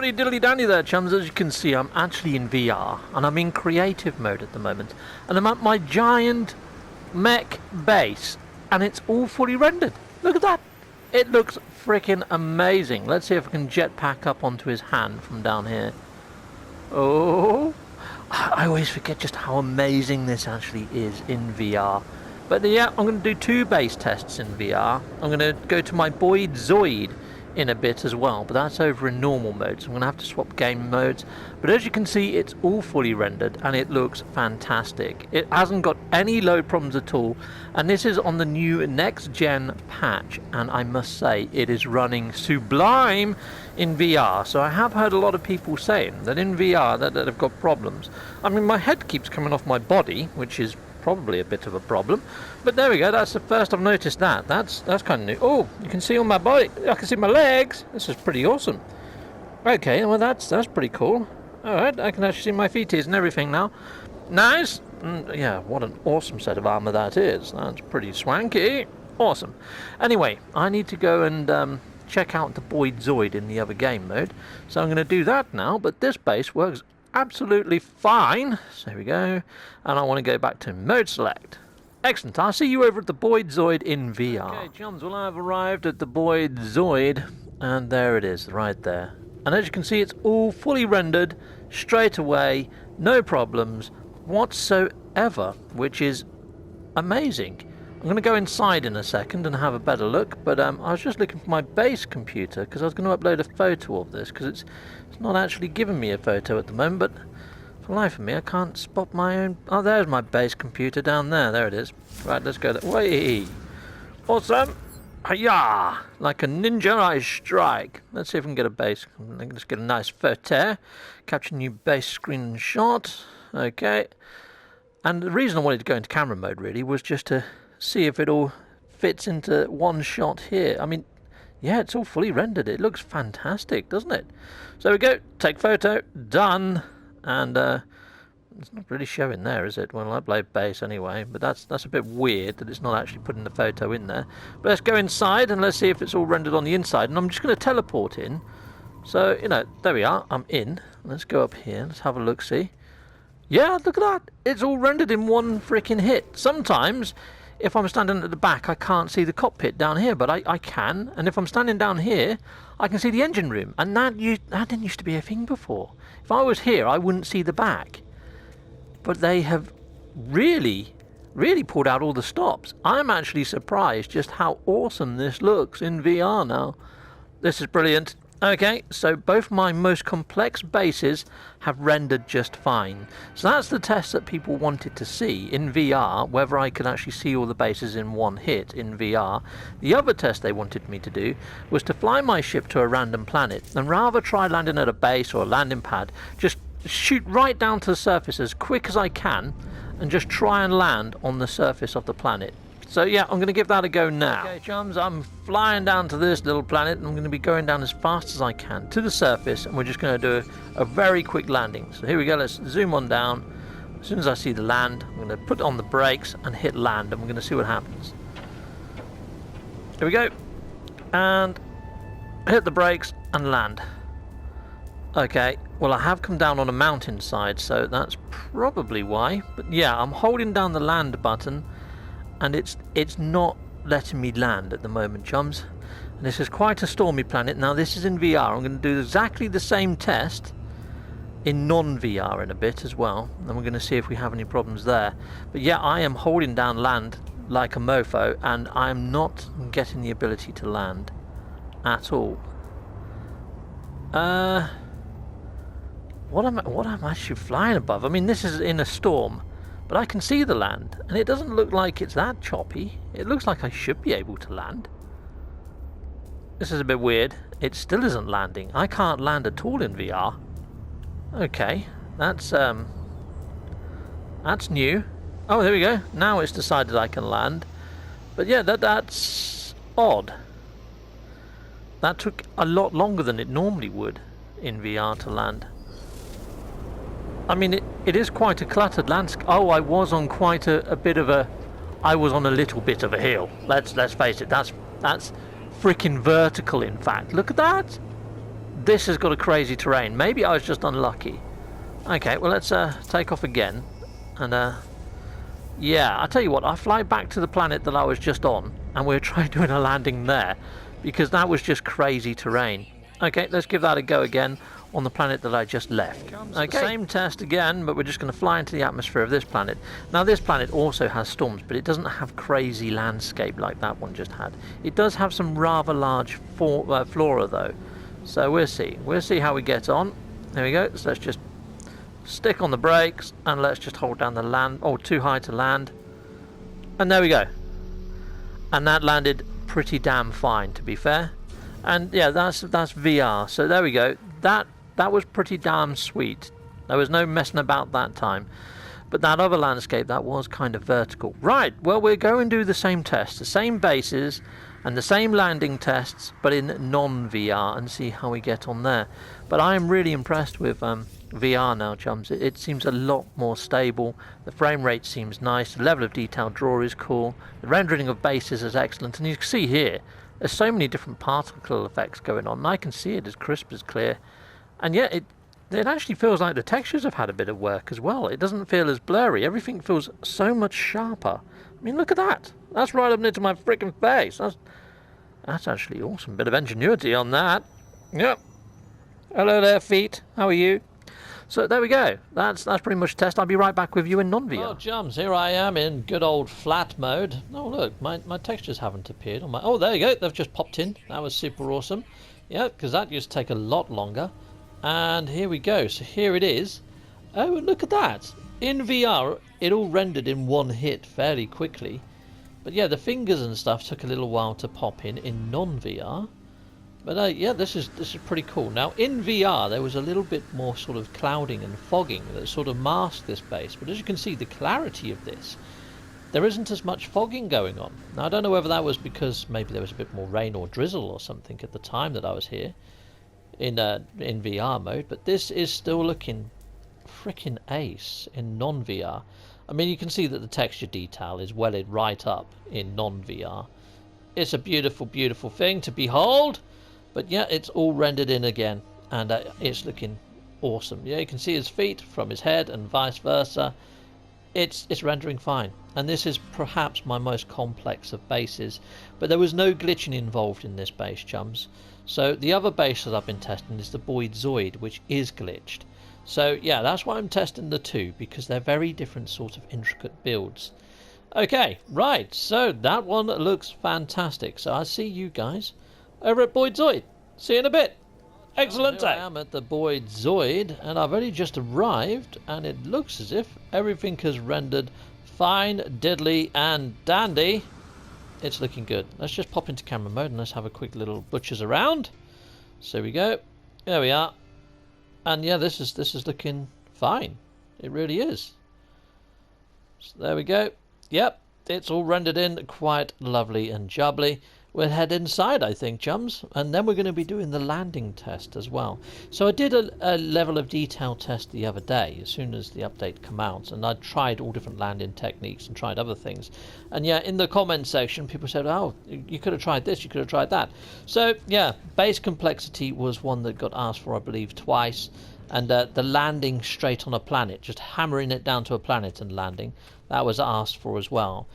Howdy diddly dandy there, chums. As you can see, I'm actually in VR, and I'm in creative mode at the moment, and I'm at my giant mech base, and it's all fully rendered. Look at that. It looks freaking amazing. Let's see if I can jetpack up onto his hand from down here. Oh, I always forget just how amazing this actually is in VR. But yeah, I'm going to do 2 base tests in VR. I'm going to go to my Boyd Zoid in a bit as well, but that's over in normal mode, so I'm going to have to swap game modes. But as you can see, it's all fully rendered and it looks fantastic. It hasn't got any load problems at all, and this is on the new next gen patch, and I must say it is running sublime in VR. So I have heard a lot of people saying that in VR that have got problems. I mean, my head keeps coming off my body, which is probably a bit of a problem, but there we go. That's the first I've noticed that. That's kind of new. Oh, you can see on my body, I can see my legs. This is pretty awesome. Okay, well that's pretty cool. Alright, I can actually see my feeties and everything now. Nice. Yeah, what an awesome set of armor that is. That's pretty swanky. Awesome. Anyway, I need to go and check out the Boyd Zoid in the other game mode, so I'm going to do that now. But this base works absolutely fine. So there we go, and I want to go back to mode select. Excellent. I'll see you over at the Boyd Zoid in VR. Okay, chums, well, I've arrived at the Boyd Zoid, and there it is, right there. And as you can see, it's all fully rendered straight away, no problems whatsoever, which is amazing. I'm going to go inside in a second and have a better look, but I was just looking for my base computer because I was going to upload a photo of this, because it's not actually giving me a photo at the moment, but for the life of me I can't spot my own. Oh, there's my base computer down there. There it is. Right, let's go there. Way! Awesome! Hiya! Like a ninja I strike. Let's see if we can get a base. Let's get a nice photo. Capture new base screen shot. Okay. And the reason I wanted to go into camera mode really was just to see if it all fits into one shot here. I mean, yeah, it's all fully rendered. It looks fantastic, doesn't it? So there we go. Take photo. Done. And it's not really showing there, is it? Well, I upload base anyway, but that's a bit weird that it's not actually putting the photo in there. But let's go inside and let's see if it's all rendered on the inside. And I'm just going to teleport in. So, you know, there we are. I'm in. Let's go up here. Let's have a look, see. Yeah, look at that. It's all rendered in one freaking hit. Sometimes, if I'm standing at the back, I can't see the cockpit down here, but I can. And if I'm standing down here, I can see the engine room. And that didn't used to be a thing before. If I was here, I wouldn't see the back. But they have really pulled out all the stops. I'm actually surprised just how awesome this looks in VR now. This is brilliant. Okay, so both my most complex bases have rendered just fine. So that's the test that people wanted to see in VR, whether I could actually see all the bases in one hit in VR. The other test they wanted me to do was to fly my ship to a random planet, and rather try landing at a base or a landing pad, just shoot right down to the surface as quick as I can, and just try and land on the surface of the planet. So yeah, I'm going to give that a go now. Okay, chums, I'm flying down to this little planet, and I'm going to be going down as fast as I can to the surface, and we're just going to do a very quick landing. So here we go, let's zoom on down. As soon as I see the land, I'm going to put on the brakes and hit land, and we're going to see what happens. Here we go. And hit the brakes and land. Okay, well, I have come down on a mountainside, so that's probably why. But yeah, I'm holding down the land button, and it's not letting me land at the moment, chums. And this is quite a stormy planet. Now, this is in VR. I'm going to do exactly the same test in non-VR in a bit as well. And we're going to see if we have any problems there. But yeah, I am holding down land like a mofo, and I'm not getting the ability to land at all. What am I actually flying above? I mean, this is in a storm, but I can see the land, and it doesn't look like it's that choppy. It looks like I should be able to land. This is a bit weird. It still isn't landing. I can't land at all in VR. Okay, that's new. Oh, there we go. Now it's decided I can land. But yeah, that's odd. That took a lot longer than it normally would in VR to land. I mean, it is quite a cluttered landscape. Oh, I was on quite a bit of a... I was on a little bit of a hill. Let's face it. That's freaking vertical, in fact. Look at that. this has got a crazy terrain. Maybe I was just unlucky. Okay, well, let's take off again. And, yeah, I'll tell you what, I fly back to the planet that I was just on, and we'll try doing a landing there, because that was just crazy terrain. Okay, let's give that a go again on the planet that I just left. Okay, same test again, but we're just going to fly into the atmosphere of this planet. Now, this planet also has storms, but it doesn't have crazy landscape like that one just had. It does have some rather large flora, though. So we'll see. We'll see how we get on. There we go. So let's just stick on the brakes, and let's just hold down the land. Oh, too high to land. And there we go. And that landed pretty damn fine, to be fair. And yeah, that's VR. So there we go. That was pretty damn sweet. There was no messing about that time. But that other landscape, that was kind of vertical. Right, well, we'll go and do the same tests, the same bases and the same landing tests, but in non-VR, and see how we get on there. But I am really impressed with VR now, chums. It seems a lot more stable. The frame rate seems nice. The level of detail draw is cool. The rendering of bases is excellent. And you can see here, there's so many different particle effects going on, and I can see it as crisp as clear. And yet it actually feels like the textures have had a bit of work as well. It doesn't feel as blurry. Everything feels so much sharper. I mean, look at that. That's right up into my freaking face. That's actually awesome. Bit of ingenuity on that. Yep. Hello there, feet. How are you? So there we go. That's pretty much a test. I'll be right back with you in non-VR. Oh, chums, here I am in good old flat mode. Oh, look, my textures haven't appeared on my... Oh, there you go. They've just popped in. That was super awesome. Yeah, because that used to take a lot longer. And here we go. So here it is. Oh, and look at that. In VR, it all rendered in one hit fairly quickly. But yeah, the fingers and stuff took a little while to pop in non-VR. But yeah, this is pretty cool. Now, in VR, there was a little bit more sort of clouding and fogging that sort of masked this base. But as you can see, the clarity of this, there isn't as much fogging going on. Now, I don't know whether that was because maybe there was a bit more rain or drizzle or something at the time that I was here in VR mode. But this is still looking freaking ace in non-VR. I mean, you can see that the texture detail is welted right up in non-VR. It's a beautiful, beautiful thing to behold. But yeah, it's all rendered in again, and it's looking awesome. Yeah, you can see his feet from his head and vice versa. It's rendering fine, and this is perhaps my most complex of bases. But there was no glitching involved in this base, chums. So the other base that I've been testing is the Boyd Zoid, which is glitched. So yeah, that's why I'm testing the two, because they're very different sort of intricate builds. Okay, right, so that one looks fantastic. So I see you guys over at Boyd Zoid. See you in a bit. Excellent day. I am at the Boyd Zoid, and I've only just arrived, and it looks as if everything has rendered fine, diddly, and dandy. It's looking good. Let's just pop into camera mode and let's have a quick little butchers around. So we go. There we are. And yeah, this is looking fine. It really is. So there we go. Yep, it's all rendered in quite lovely and jubbly. We'll head inside, I think, chums, and then we're going to be doing the landing test as well. So I did a level of detail test the other day as soon as the update came out, and I tried all different landing techniques and tried other things. And yeah, in the comment section, people said, oh, you could have tried this, you could have tried that. So yeah, base complexity was one that got asked for, I believe, twice. And the landing straight on a planet, just hammering it down to a planet and landing, that was asked for as well.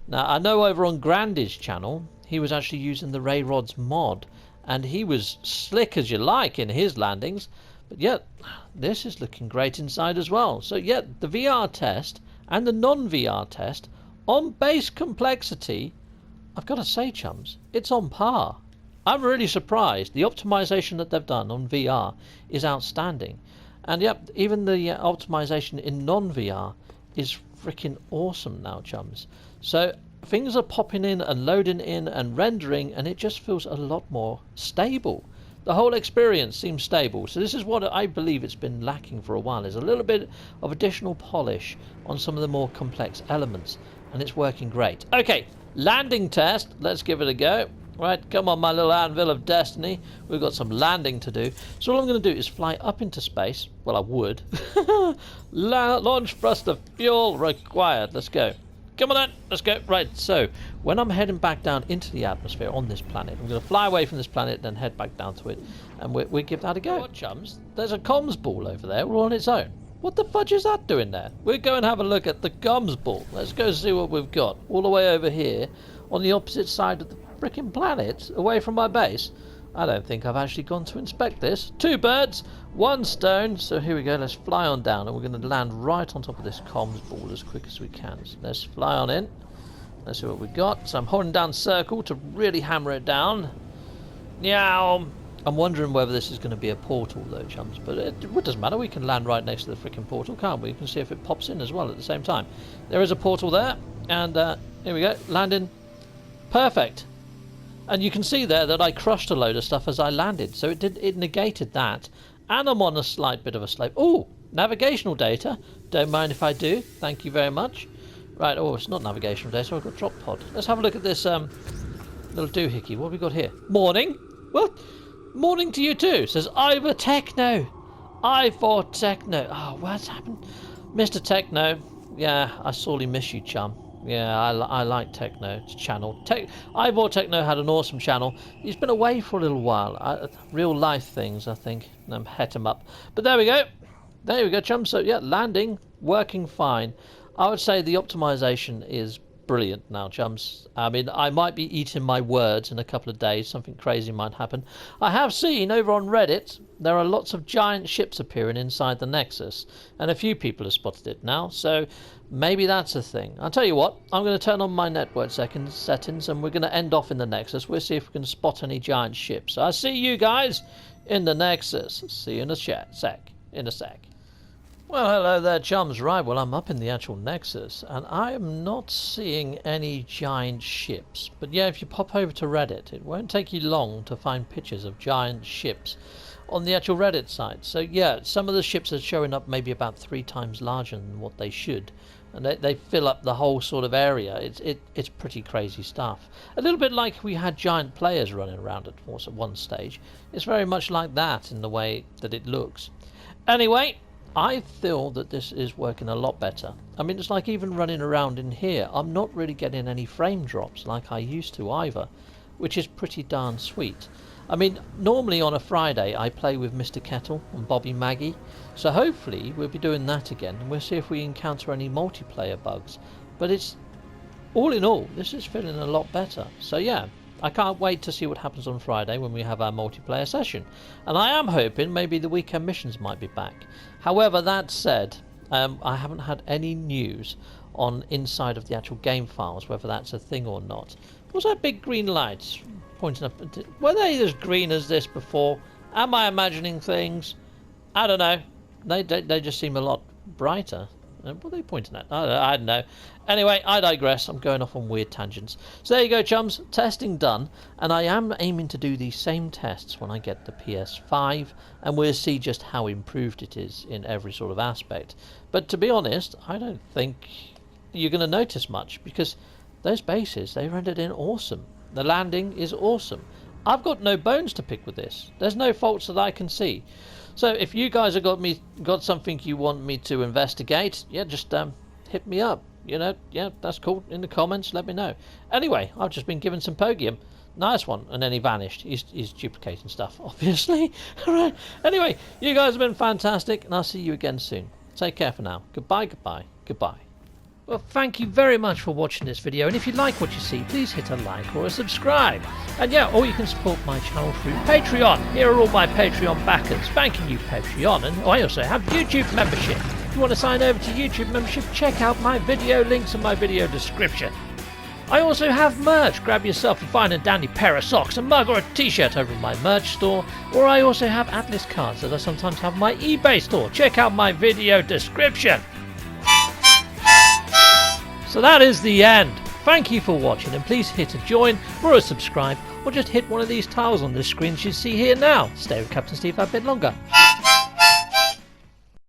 Now, I know over on Grandy's channel, he was actually using the Ray Rods mod, and he was slick as you like in his landings. But yet, this is looking great inside as well. So yet, the VR test and the non-VR test on base complexity, I've got to say, chums, it's on par. I'm really surprised. The optimization that they've done on VR is outstanding. And yep, even the optimization in non-VR is freaking awesome now, chums. So things are popping in and loading in and rendering, and it just feels a lot more stable. The whole experience seems stable. So this is what I believe it's been lacking for a while, is a little bit of additional polish on some of the more complex elements, and it's working great. Okay, landing test. Let's give it a go. Right, come on, my little anvil of destiny. We've got some landing to do. So all I'm going to do is fly up into space. Well, I would. Launch thrust of fuel required. Let's go. Come on then, let's go. Right, so when I'm heading back down into the atmosphere on this planet, I'm going to fly away from this planet, then head back down to it, and we give that a go. What, chums? There's a comms ball over there, all on its own. What the fudge is that doing there? We'll go and have a look at the comms ball. Let's go see what we've got. All the way over here, on the opposite side of the frickin' planet, away from my base. I don't think I've actually gone to inspect this. 2 birds, 1 stone. So here we go, let's fly on down, and we're going to land right on top of this comms ball as quick as we can. So let's fly on in. Let's see what we've got. So I'm holding down circle to really hammer it down. Meow. I'm wondering whether this is going to be a portal though, chums, but it doesn't matter. We can land right next to the freaking portal, can't we? You can see if it pops in as well at the same time. There is a portal there, and here we go, landing. Perfect. And you can see there that I crushed a load of stuff as I landed, so it negated that. And I'm on a slight bit of a slope. Oh, navigational data. Don't mind if I do. Thank you very much. Right, oh, it's not navigational data. I've got drop pod. Let's have a look at this little doohickey. What have we got here? Morning. Well, morning to you too. It says Ivor Techno. Ivor Techno. Oh, what's happened? Mr. Techno. Yeah, I sorely miss you, chum. Yeah, I like Techno's channel. Ivor Techno had an awesome channel. He's been away for a little while. Real life things, I think. Het him up. But there we go. There we go, chum. So, yeah, landing, working fine. I would say the optimization is brilliant now, chums. I mean, I might be eating my words in a couple of days. Something crazy might happen. I have seen over on Reddit there are lots of giant ships appearing inside the Nexus, and a few people have spotted it now, so maybe that's a thing. I'll tell you what, I'm going to turn on my network settings and we're going to end off in the Nexus. We'll see if we can spot any giant ships. I'll see you guys in the Nexus. See you in a sec. Well, hello there, chums. Right, well, I'm up in the actual Nexus, and I am not seeing any giant ships. But yeah, if you pop over to Reddit, it won't take you long to find pictures of giant ships on the actual Reddit site. So yeah, some of the ships are showing up maybe about 3 times larger than what they should. And they fill up the whole sort of area. It's pretty crazy stuff. A little bit like we had giant players running around at one stage. It's very much like that in the way that it looks. Anyway, I feel that this is working a lot better. I mean, it's like even running around in here, I'm not really getting any frame drops like I used to either, which is pretty darn sweet. I mean, normally on a Friday I play with Mr. Kettle and Bobby Maggie, so hopefully we'll be doing that again, and we'll see if we encounter any multiplayer bugs. But it's, all in all, this is feeling a lot better. So yeah, I can't wait to see what happens on Friday when we have our multiplayer session. And I am hoping maybe the weekend missions might be back. However, that said, I haven't had any news on inside of the actual game files, whether that's a thing or not. What's that big green lights pointing up? Were they as green as this before? Am I imagining things? I don't know. They just seem a lot brighter. What are they pointing at? I don't know. Anyway, I digress. I'm going off on weird tangents. So there you go, chums. Testing done. And I am aiming to do these same tests when I get the PS5. And we'll see just how improved it is in every sort of aspect. But to be honest, I don't think you're going to notice much. Because those bases, they rendered in awesome. The landing is awesome. I've got no bones to pick with this. There's no faults that I can see. So if you guys have got something you want me to investigate, yeah, just hit me up. You know, yeah, that's cool. In the comments, let me know. Anyway, I've just been given some Pogium. Nice one. And then he vanished. He's duplicating stuff, obviously. All right. Anyway, you guys have been fantastic, and I'll see you again soon. Take care for now. Goodbye, goodbye, goodbye. Well, thank you very much for watching this video, and if you like what you see, please hit a like or a subscribe. And yeah, or you can support my channel through Patreon. Here are all my Patreon backers. Thanking you, Patreon. And I also have YouTube membership. If you want to sign over to YouTube membership, check out my video links in my video description. I also have merch. Grab yourself a fine and dandy pair of socks, a mug or a t-shirt over in my merch store. Or I also have Atlas cards that I sometimes have in my eBay store. Check out my video description. So that is the end. Thank you for watching, and please hit a join or a subscribe, or just hit one of these tiles on this screen you see here now. Stay with Captain Steve a bit longer.